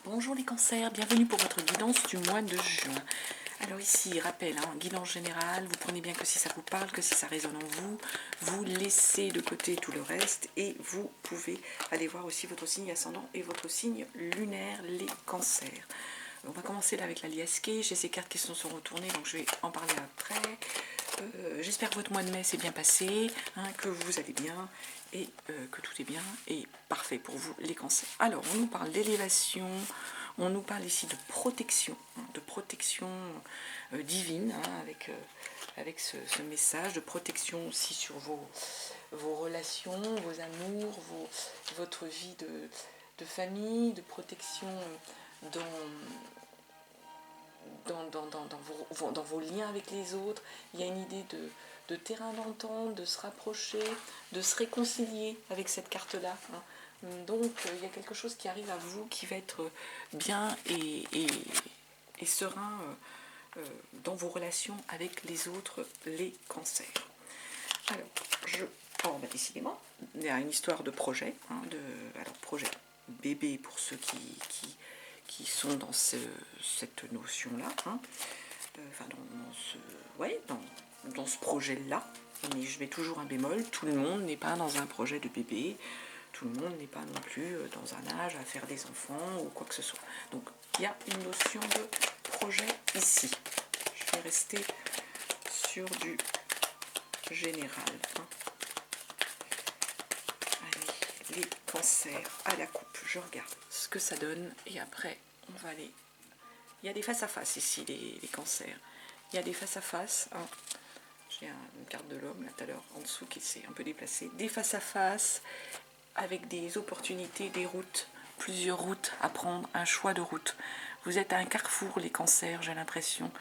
Bonjour les cancers, bienvenue pour votre guidance du mois de juin. Alors ici, rappel, guidance générale, vous prenez bien que si ça vous parle, que si ça résonne en vous, vous laissez de côté tout le reste et vous pouvez aller voir aussi votre signe ascendant et votre signe lunaire, les cancers. On va commencer là avec la liasquée, j'ai ces cartes qui se sont retournées, donc je vais en parler après. J'espère que votre mois de mai s'est bien passé, que vous allez bien et que tout est bien et parfait pour vous les cancers. Alors on nous parle d'élévation, on nous parle ici de protection divine, avec ce message de protection aussi sur vos relations, vos amours, votre vie de famille, de protection dans vos liens avec les autres. Il y a une idée de terrain d'entente, de se rapprocher, de se réconcilier avec cette carte-là. Donc il y a quelque chose qui arrive à vous qui va être bien et serein dans vos relations avec les autres, les cancers. Alors, décidément, il y a une histoire de projet, projet bébé pour ceux qui sont dans cette notion-là, dans ce projet-là, mais je mets toujours un bémol, tout le monde n'est pas dans un projet de bébé, tout le monde n'est pas non plus dans un âge à faire des enfants ou quoi que ce soit. Donc il y a une notion de projet ici. Je vais rester sur du général. Allez, les cancers à la coupe, je regarde ce que ça donne et après on va aller. Il y a des face-à-face ici, les cancers. Il y a des face-à-face. J'ai une carte de l'homme là tout à l'heure en dessous qui s'est un peu déplacée. Des face-à-face avec des opportunités, des routes, plusieurs routes à prendre, un choix de route. Vous êtes à un carrefour, les cancers, j'ai l'impression.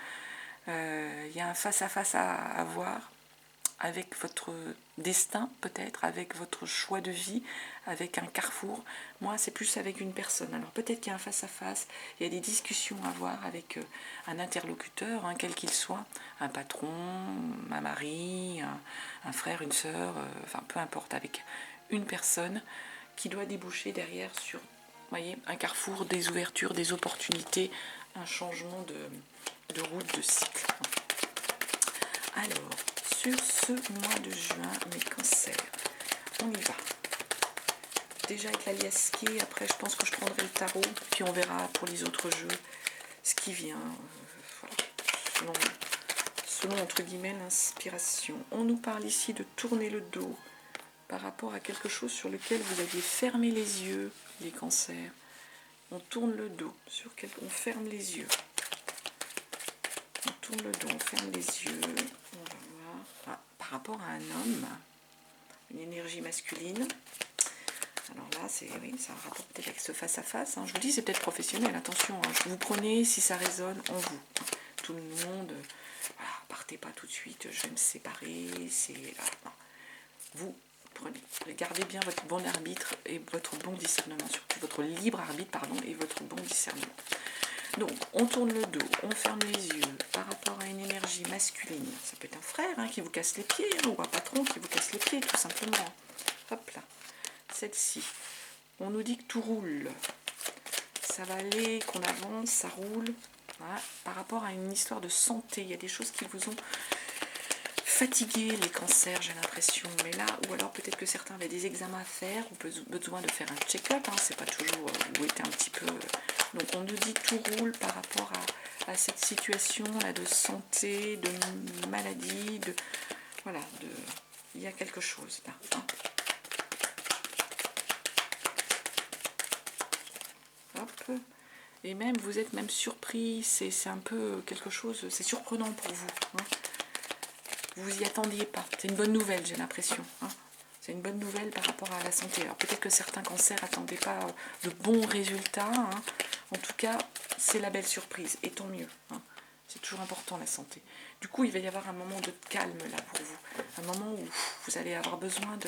Il y a un face-à-face à avoir avec votre destin peut-être, avec votre choix de vie, avec un carrefour. Moi, c'est plus avec une personne. Alors peut-être qu'il y a un face-à-face, il y a des discussions à avoir avec un interlocuteur, quel qu'il soit, un patron, un mari, un frère, une sœur, peu importe, avec une personne qui doit déboucher derrière sur, voyez, un carrefour, des ouvertures, des opportunités, un changement de route, de cycle. Alors, sur ce mois de juin, mes cancers, on y va. Déjà avec la liasquée, après je pense que je prendrai le tarot, puis on verra pour les autres jeux ce qui vient, selon entre guillemets l'inspiration. On nous parle ici de tourner le dos par rapport à quelque chose sur lequel vous aviez fermé les yeux, les cancers. On tourne le dos, on ferme les yeux. On tourne le dos, on ferme les yeux. On va voir. Par rapport à un homme, une énergie masculine. Alors là, ça a un rapport peut-être avec ce face-à-face. Je vous dis, c'est peut-être professionnel, attention. Vous prenez si ça résonne en vous. Tout le monde, partez pas tout de suite, je vais me séparer. Vous prenez, gardez bien votre bon arbitre et votre bon discernement, surtout votre libre arbitre, et votre bon discernement. Donc, on tourne le dos, on ferme les yeux par rapport à une énergie masculine. Ça peut être un frère qui vous casse les pieds, ou un patron qui vous casse les pieds, tout simplement. Hop là. Celle-ci, on nous dit que tout roule. Ça va aller, qu'on avance, ça roule. Voilà. Par rapport à une histoire de santé, il y a des choses qui vous ont fatigué, les cancers, j'ai l'impression. Mais là, ou alors peut-être que certains avaient des examens à faire, ou besoin de faire un check-up. C'est pas toujours où était un petit peu. Donc on nous dit tout roule par rapport à cette situation là de santé, de maladie, il y a quelque chose là. Hop. Et même vous êtes même surpris, c'est un peu quelque chose, c'est surprenant pour vous. Vous y attendiez pas. C'est une bonne nouvelle, j'ai l'impression. C'est une bonne nouvelle par rapport à la santé. Alors peut-être que certains cancers n'attendaient pas de bons résultats. En tout cas, c'est la belle surprise. Et tant mieux. C'est toujours important la santé. Du coup, il va y avoir un moment de calme là pour vous. Un moment où vous allez avoir besoin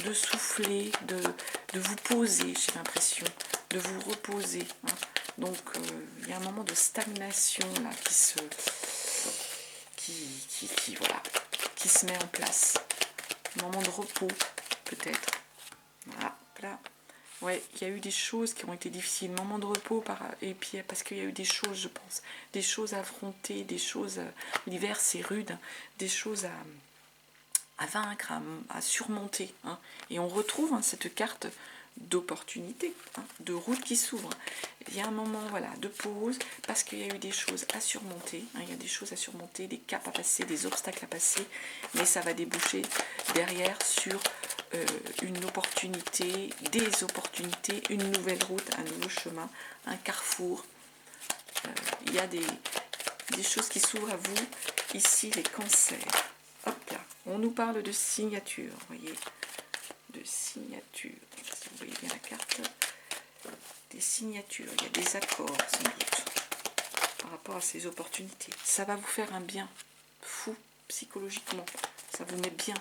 de souffler, de vous poser, j'ai l'impression. De vous reposer. Donc, il y a un moment de stagnation là qui se met en place. Un moment de repos, peut-être. Voilà, là. Ouais, il y a eu des choses qui ont été difficiles, moments de repos, et puis parce qu'il y a eu des choses, je pense, des choses à affronter, des choses, l'hiver c'est rude, des choses à vaincre, à surmonter. Hein. Et on retrouve cette carte d'opportunité, de route qui s'ouvre. Il y a un moment voilà, de pause, parce qu'il y a eu des choses à surmonter, il y a des choses à surmonter, des caps à passer, des obstacles à passer, mais ça va déboucher derrière sur une opportunité, des opportunités, une nouvelle route, un nouveau chemin, un carrefour. Il y a des choses qui s'ouvrent à vous, ici les cancers. Hop là, on nous parle de signature, vous voyez, de signature, si vous voyez bien la carte, des signatures, il y a des accords sans doute, par rapport à ces opportunités. Ça va vous faire un bien fou, psychologiquement, ça vous met bien,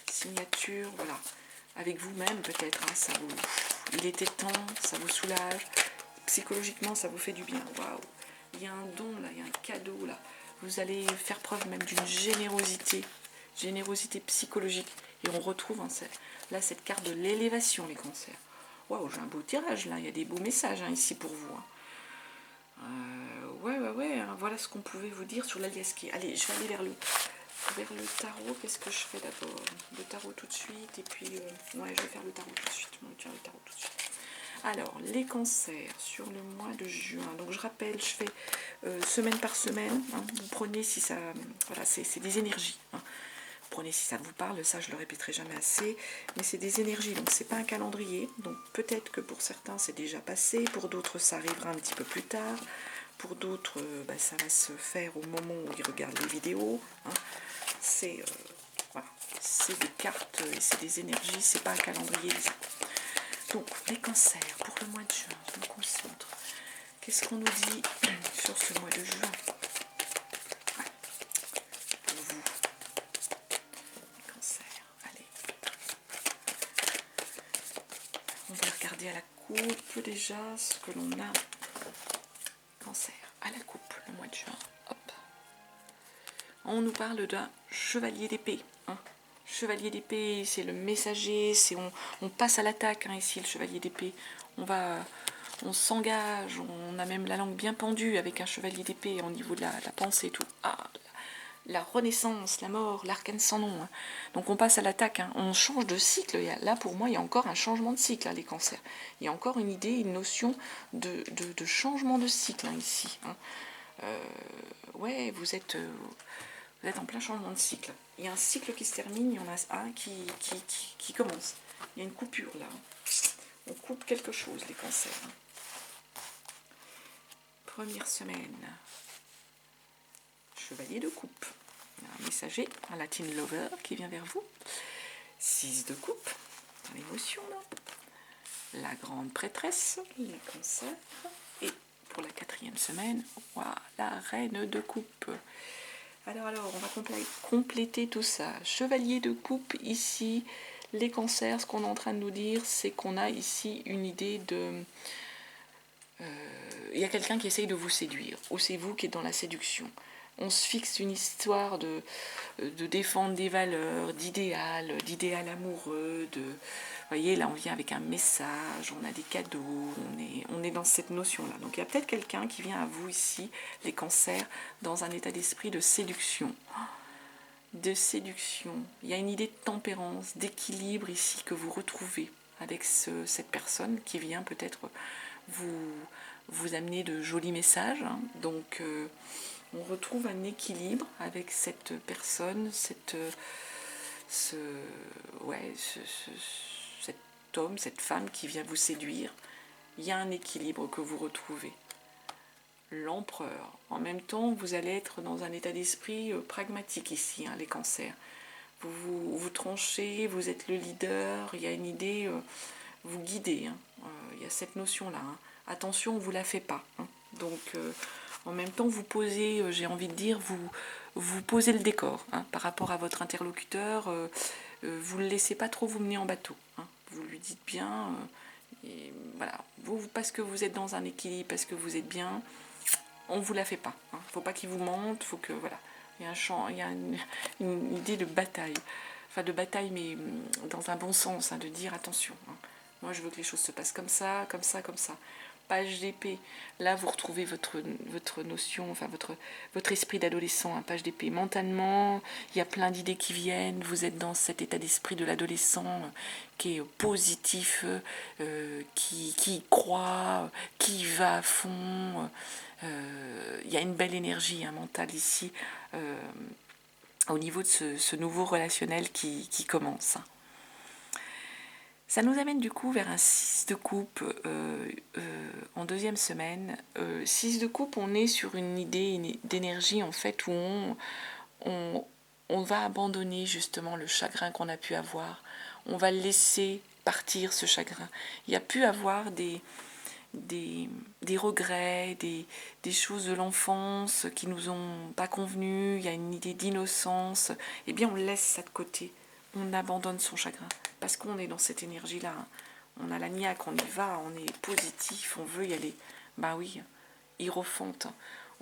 signature, voilà, avec vous-même peut-être, ça vous, il était temps, ça vous soulage, psychologiquement ça vous fait du bien, waouh, il y a un don là, il y a un cadeau là, vous allez faire preuve même d'une générosité psychologique, et on retrouve là cette carte de l'élévation, les cancers. Waouh, j'ai un beau tirage là, il y a des beaux messages ici pour vous. Ouais, voilà ce qu'on pouvait vous dire sur l'aliasqué. Allez, je vais aller vers le tarot. Qu'est-ce que je fais d'abord? Le tarot tout de suite, et puis ouais, je vais faire le tarot tout de suite. On va faire le tarot tout de suite. Alors, les cancers sur le mois de juin. Donc, je rappelle, je fais semaine par semaine. Vous prenez si ça... Voilà, c'est des énergies. Prenez si ça vous parle, ça je le répéterai jamais assez, mais c'est des énergies, donc c'est pas un calendrier, donc peut-être que pour certains c'est déjà passé, pour d'autres ça arrivera un petit peu plus tard, pour d'autres ça va se faire au moment où ils regardent les vidéos, c'est voilà, c'est des cartes et c'est des énergies, c'est pas un calendrier. Donc les cancers pour le mois de juin, je me concentre. Qu'est-ce qu'on nous dit sur ce mois de juin? On va regarder à la coupe déjà ce que l'on a. Cancer, à la coupe, le mois de juin. Hop. On nous parle d'un chevalier d'épée. Chevalier d'épée, c'est le messager, on passe à l'attaque ici, le chevalier d'épée. On s'engage, on a même la langue bien pendue avec un chevalier d'épée au niveau de la pensée et tout. La renaissance, la mort, l'arcane sans nom. Donc on passe à l'attaque, on change de cycle. Là pour moi il y a encore un changement de cycle, les cancers. Il y a encore une idée, une notion de changement de cycle ici. Ouais, vous êtes en plein changement de cycle. Il y a un cycle qui se termine, il y en a un qui commence. Il y a une coupure là. On coupe quelque chose, les cancers. Première semaine. Chevalier de coupe. Un messager, un Latin lover qui vient vers vous. 6 de coupe, l'émotion là. La grande prêtresse, les cancers. Et pour la 4e semaine, voilà, la reine de coupe. Alors, on va compléter tout ça. Chevalier de coupe, ici, les cancers, ce qu'on est en train de nous dire, c'est qu'on a ici une idée de... Il y a quelqu'un qui essaye de vous séduire, ou c'est vous qui êtes dans la séduction. On se fixe une histoire de défendre des valeurs, d'idéal amoureux, vous voyez, là on vient avec un message, on a des cadeaux, on est dans cette notion-là. Donc il y a peut-être quelqu'un qui vient à vous ici, les cancers, dans un état d'esprit de séduction. De séduction. Il y a une idée de tempérance, d'équilibre ici que vous retrouvez avec cette personne qui vient peut-être vous amener de jolis messages. Donc on retrouve un équilibre avec cette personne, cet homme, cette femme qui vient vous séduire. Il y a un équilibre que vous retrouvez. L'empereur. En même temps, vous allez être dans un état d'esprit pragmatique ici, les cancers. Vous tranchez, vous êtes le leader, il y a une idée, vous guidez. Il y a cette notion-là. Attention, on ne vous la fait pas. Donc, en même temps, vous posez, j'ai envie de dire, vous posez le décor par rapport à votre interlocuteur. Vous ne le laissez pas trop vous mener en bateau. Vous lui dites bien, et voilà, parce que vous êtes dans un équilibre, parce que vous êtes bien, on ne vous la fait pas. Il ne faut pas qu'il vous mente, faut que, voilà. Il y a une idée de bataille. Enfin, de bataille, mais dans un bon sens, de dire attention. Moi, je veux que les choses se passent comme ça, comme ça, comme ça. Page d'épée, là vous retrouvez votre notion, enfin votre esprit d'adolescent, page d'épée. Mentalement, il y a plein d'idées qui viennent, vous êtes dans cet état d'esprit de l'adolescent qui est positif, qui croit, qui va à fond. Il y a une belle énergie mentale ici au niveau de ce nouveau relationnel qui commence. Ça nous amène du coup vers un 6 de coupe en deuxième semaine. 6 de coupe, on est sur une idée d'énergie en fait où on va abandonner justement le chagrin qu'on a pu avoir. On va laisser partir ce chagrin. Il y a pu avoir des regrets, des choses de l'enfance qui nous ont pas convenu, il y a une idée d'innocence. Eh bien on laisse ça de côté. On abandonne son chagrin, parce qu'on est dans cette énergie-là. On a la niaque, on y va, on est positif, on veut y aller. Ben oui, hiérophante,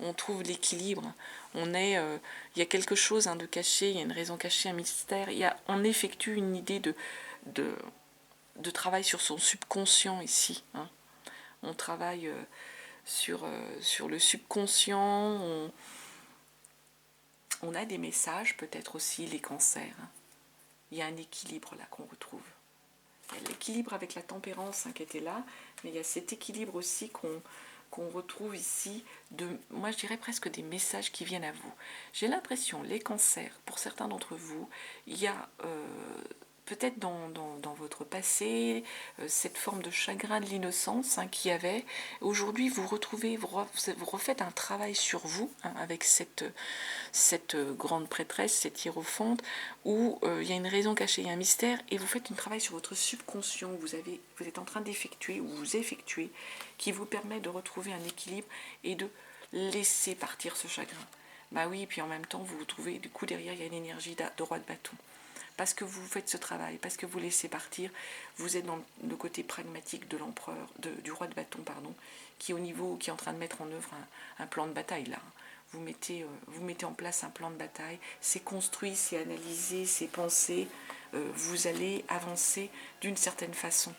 on trouve l'équilibre. Il y a quelque chose de caché, il y a une raison cachée, un mystère. On effectue une idée de travail sur son subconscient ici. On travaille sur le subconscient, on a des messages, peut-être aussi les cancers. Il y a un équilibre là qu'on retrouve. Il y a l'équilibre avec la tempérance qui était là, mais il y a cet équilibre aussi qu'on retrouve ici, moi je dirais presque des messages qui viennent à vous. J'ai l'impression, les cancers, pour certains d'entre vous, il y a peut-être dans votre passé cette forme de chagrin de l'innocence qu'il y avait. Aujourd'hui, vous retrouvez, vous refaites un travail sur vous avec cette grande prêtresse, cette hiérophante, où il y a une raison cachée, il y a un mystère, et vous faites un travail sur votre subconscient, vous êtes en train d'effectuer, ou vous effectuez, qui vous permet de retrouver un équilibre et de laisser partir ce chagrin. Bah oui, et puis en même temps, vous vous trouvez, du coup, derrière, il y a une énergie de roi de bâton. Parce que vous faites ce travail, parce que vous laissez partir, vous êtes dans le côté pragmatique de l'empereur, du roi de bâton, pardon, qui est en train de mettre en œuvre un plan de bataille là. Vous mettez en place un plan de bataille, c'est construit, c'est analysé, c'est pensé, vous allez avancer d'une certaine façon.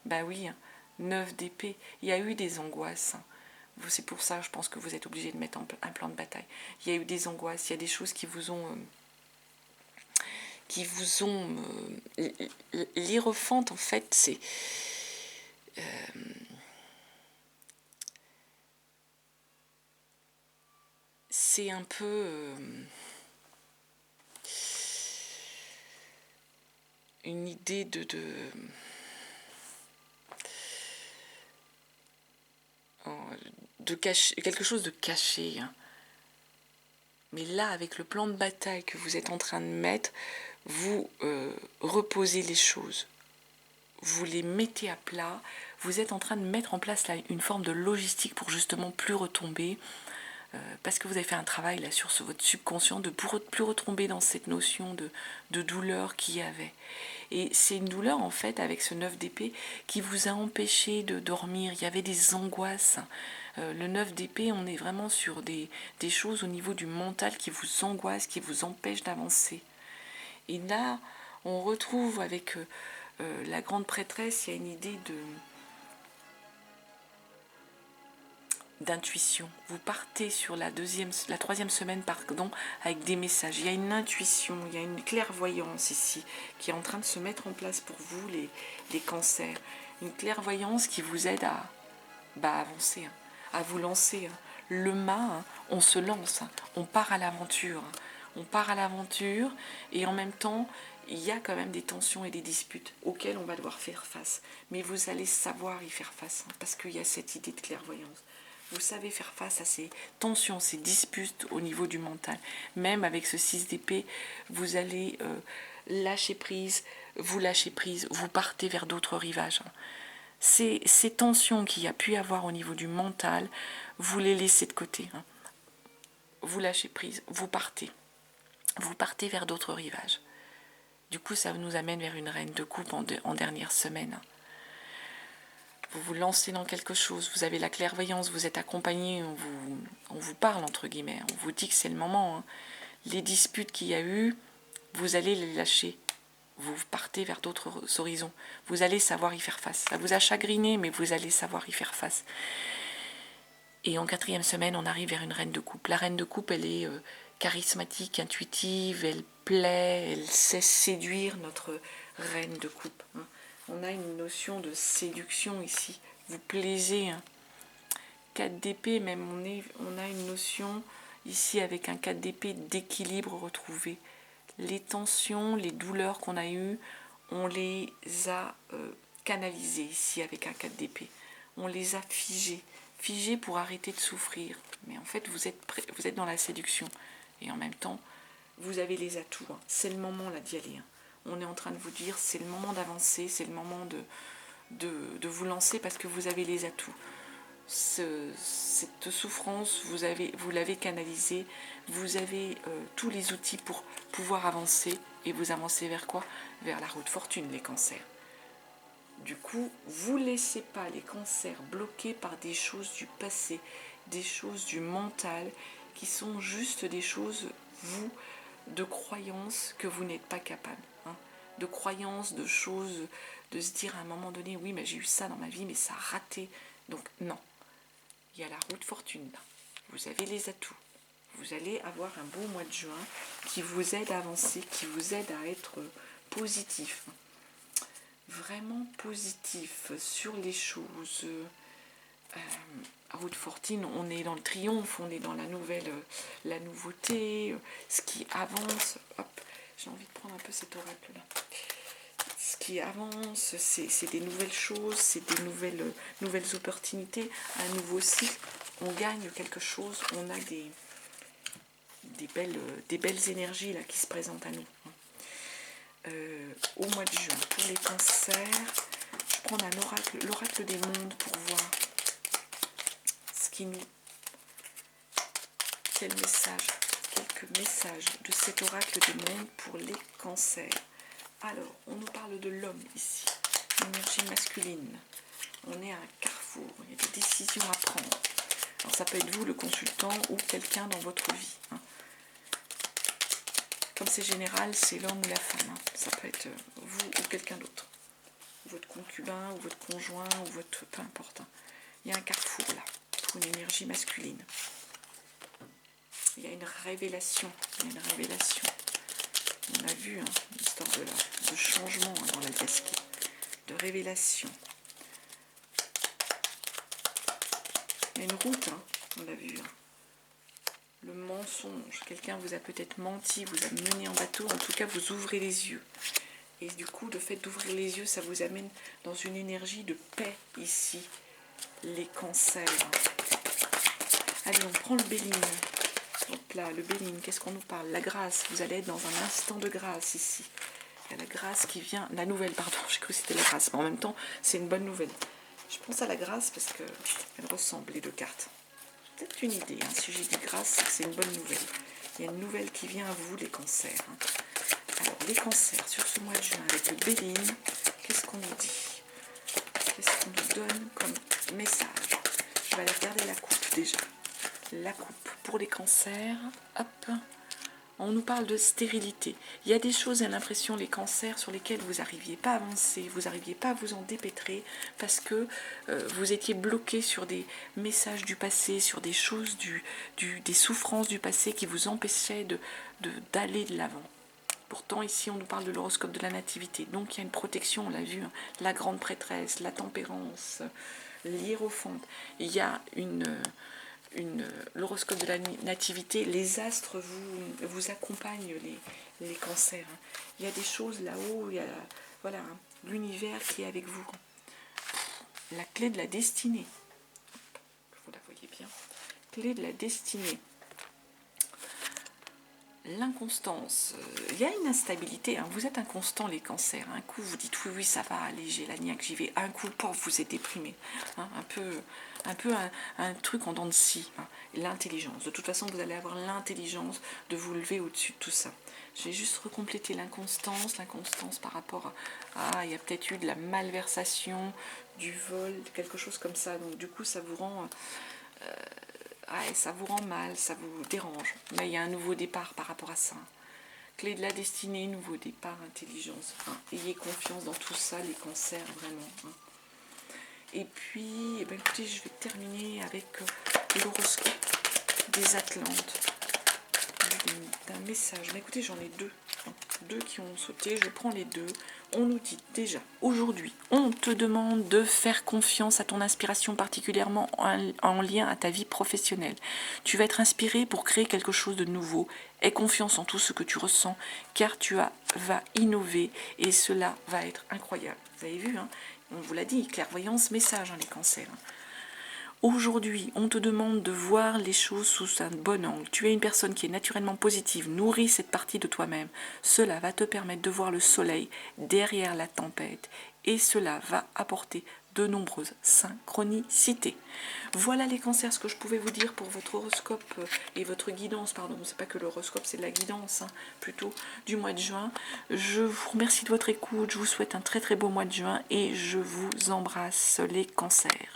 Ben oui, 9 d'épée, il y a eu des angoisses. C'est pour ça, je pense que vous êtes obligé de mettre un plan de bataille. Il y a eu des angoisses, il y a des choses qui vous ont l'hiérophante en fait c'est un peu une idée de cacher, quelque chose de caché. Mais là, avec le plan de bataille que vous êtes en train de mettre, vous reposez les choses. Vous les mettez à plat. Vous êtes en train de mettre en place là, une forme de logistique pour justement plus retomber. Parce que vous avez fait un travail là sur votre subconscient de plus retomber dans cette notion de douleur qu'il y avait. Et c'est une douleur en fait avec ce 9 d'épée qui vous a empêché de dormir. Il y avait des angoisses. Le 9 d'épée, on est vraiment sur des choses au niveau du mental qui vous angoissent, qui vous empêchent d'avancer. Et là, on retrouve avec la grande prêtresse, il y a une idée d'intuition. Vous partez sur la troisième semaine, avec des messages. Il y a une intuition, il y a une clairvoyance ici qui est en train de se mettre en place pour vous, les cancers. Une clairvoyance qui vous aide à avancer, à vous lancer. Le mât, on se lance, on part à l'aventure. On part à l'aventure et en même temps, il y a quand même des tensions et des disputes auxquelles on va devoir faire face. Mais vous allez savoir y faire face parce qu'il y a cette idée de clairvoyance. Vous savez faire face à ces tensions, ces disputes au niveau du mental. Même avec ce 6 d'épée, vous allez lâcher prise, vous partez vers d'autres rivages. Ces tensions qu'il y a pu y avoir au niveau du mental, vous les laissez de côté. Vous lâchez prise, vous partez vers d'autres rivages. Du coup, ça nous amène vers une reine de coupe en dernière semaine. Vous vous lancez dans quelque chose, vous avez la clairvoyance, vous êtes accompagné, on vous parle entre guillemets, on vous dit que c'est le moment. Les disputes qu'il y a eu, vous allez les lâcher. vous partez vers d'autres horizons. Vous allez savoir y faire face. Ça vous a chagriné, mais vous allez savoir y faire face. Et en 4e semaine, on arrive vers une reine de coupe. La reine de coupe, elle est charismatique, intuitive, elle plaît, elle sait séduire notre reine de coupe. Hein. On a une notion de séduction ici. Vous plaisez. Hein. 4 d'épée, même on a une notion ici avec un 4 d'épée d'équilibre retrouvé. Les tensions, les douleurs qu'on a eues, on les a canalisées ici avec un 4 d'épée. On les a figées. Figées pour arrêter de souffrir. Mais en fait, vous êtes dans la séduction. Et en même temps, vous avez les atouts. Hein. C'est le moment là d'y aller. Hein. On est en train de vous dire, c'est le moment d'avancer, c'est le moment de vous lancer parce que vous avez les atouts. Cette souffrance, vous l'avez canalisée, vous avez tous les outils pour pouvoir avancer, et vous avancez vers quoi? Vers la route fortune, les cancers. Du coup, vous ne laissez pas les cancers bloqués par des choses du passé, des choses du mental, qui sont juste des choses, vous, de croyances que vous n'êtes pas capable. Hein, de croyances, de choses, de se dire à un moment donné, oui, mais j'ai eu ça dans ma vie, mais ça a raté. Donc non. Il y a la route fortune là. Vous avez les atouts. Vous allez avoir un beau mois de juin qui vous aide à avancer, qui vous aide à être positif. Vraiment positif sur les choses. Route fortune, on est dans le triomphe, on est dans la nouveauté, ce qui avance. Hop, j'ai envie de prendre un peu cet oracle là. Ce qui avance, c'est des nouvelles choses, c'est des nouvelles opportunités, un nouveau cycle. On gagne quelque chose, on a des belles énergies là qui se présentent à nous. Au mois de juin, pour les cancers, je prends l'oracle des mondes pour voir ce qui nous... Quel message, quelques messages de cet oracle des mondes pour les cancers. Alors, on nous parle de l'homme ici, l'énergie masculine. On est à un carrefour, il y a des décisions à prendre. Alors ça peut être vous, le consultant, ou quelqu'un dans votre vie. Hein. Comme c'est général, c'est l'homme ou la femme. Hein. Ça peut être vous ou quelqu'un d'autre. Votre concubin, ou votre conjoint, ou votre... peu importe. Hein. Il y a un carrefour là, pour une énergie masculine. Il y a une révélation. On a vu hein, l'histoire de changement hein, dans la diaspora, de révélation. Il y a une route, hein, on l'a vu. Hein. Le mensonge, quelqu'un vous a peut-être menti, vous a mené en bateau, en tout cas vous ouvrez les yeux. Et du coup, le fait d'ouvrir les yeux, ça vous amène dans une énergie de paix ici, les cancers. Allez, on prend le Béline. Hop là, le Béline, qu'est-ce qu'on nous parle? La grâce, vous allez être dans un instant de grâce ici. Il y a la grâce qui vient, la nouvelle, pardon, j'ai cru que c'était la grâce, mais en même temps, c'est une bonne nouvelle. Je pense à la grâce parce qu'elle ressemble, les deux cartes. Peut-être une idée, un sujet de grâce, c'est une bonne nouvelle. Il y a une nouvelle qui vient à vous, les cancers. Hein. Alors, les cancers, sur ce mois de juin, avec le Béline, qu'est-ce qu'on nous dit? Qu'est-ce qu'on nous donne comme message? Je vais aller regarder la coupe déjà. La coupe pour les cancers, hop, on nous parle de stérilité. Il y a des choses, à l'impression, les cancers, sur lesquels vous n'arriviez pas à avancer, vous n'arriviez pas à vous en dépêtrer, parce que vous étiez bloqué sur des messages du passé, sur des choses, des souffrances du passé qui vous empêchaient d'aller de l'avant. Pourtant, ici, on nous parle de l'horoscope de la nativité. Donc, il y a une protection, on l'a vu, hein, la grande prêtresse, la tempérance, l'hiérophante. Il y a l'horoscope de la nativité, les astres vous accompagnent, les cancers. Hein. Il y a des choses là-haut, il y a voilà, hein, l'univers qui est avec vous. La clé de la destinée. Vous la voyez bien. Clé de la destinée. L'inconstance. Il y a une instabilité. Hein. Vous êtes inconstant, les cancers. Un coup, vous dites oui, ça va aller, j'ai la niaque, j'y vais. Un coup, vous êtes déprimé. Hein. Un peu un truc en dents de scie. Hein. L'intelligence. De toute façon, vous allez avoir l'intelligence de vous lever au-dessus de tout ça. Je vais juste recompléter l'inconstance. L'inconstance par rapport à... il y a peut-être eu de la malversation, du vol, quelque chose comme ça. Donc, du coup, ça vous rend... ça vous rend mal, ça vous dérange. Mais il y a un nouveau départ par rapport à ça. clé de la destinée, nouveau départ, intelligence. Hein. Ayez confiance dans tout ça, les cancers, vraiment. Hein. Et puis, eh ben, écoutez, je vais terminer avec l'horoscope des Atlantes. D'un message. Mais écoutez, j'en ai deux. Deux qui ont sauté, je prends les deux. On nous dit déjà, aujourd'hui, on te demande de faire confiance à ton inspiration, particulièrement en lien à ta vie professionnelle. Tu vas être inspiré pour créer quelque chose de nouveau. Aie confiance en tout ce que tu ressens, car vas innover et cela va être incroyable. Vous avez vu, hein, on vous l'a dit, clairvoyance, message, hein, les cancers. Hein. Aujourd'hui, on te demande de voir les choses sous un bon angle. Tu es une personne qui est naturellement positive, nourris cette partie de toi-même. Cela va te permettre de voir le soleil derrière la tempête et cela va apporter de nombreuses synchronicités. Voilà les cancers, ce que je pouvais vous dire pour votre horoscope et votre guidance, pardon, c'est pas que l'horoscope, c'est de la guidance, hein, plutôt, du mois de juin. Je vous remercie de votre écoute, je vous souhaite un très très beau mois de juin et je vous embrasse les cancers.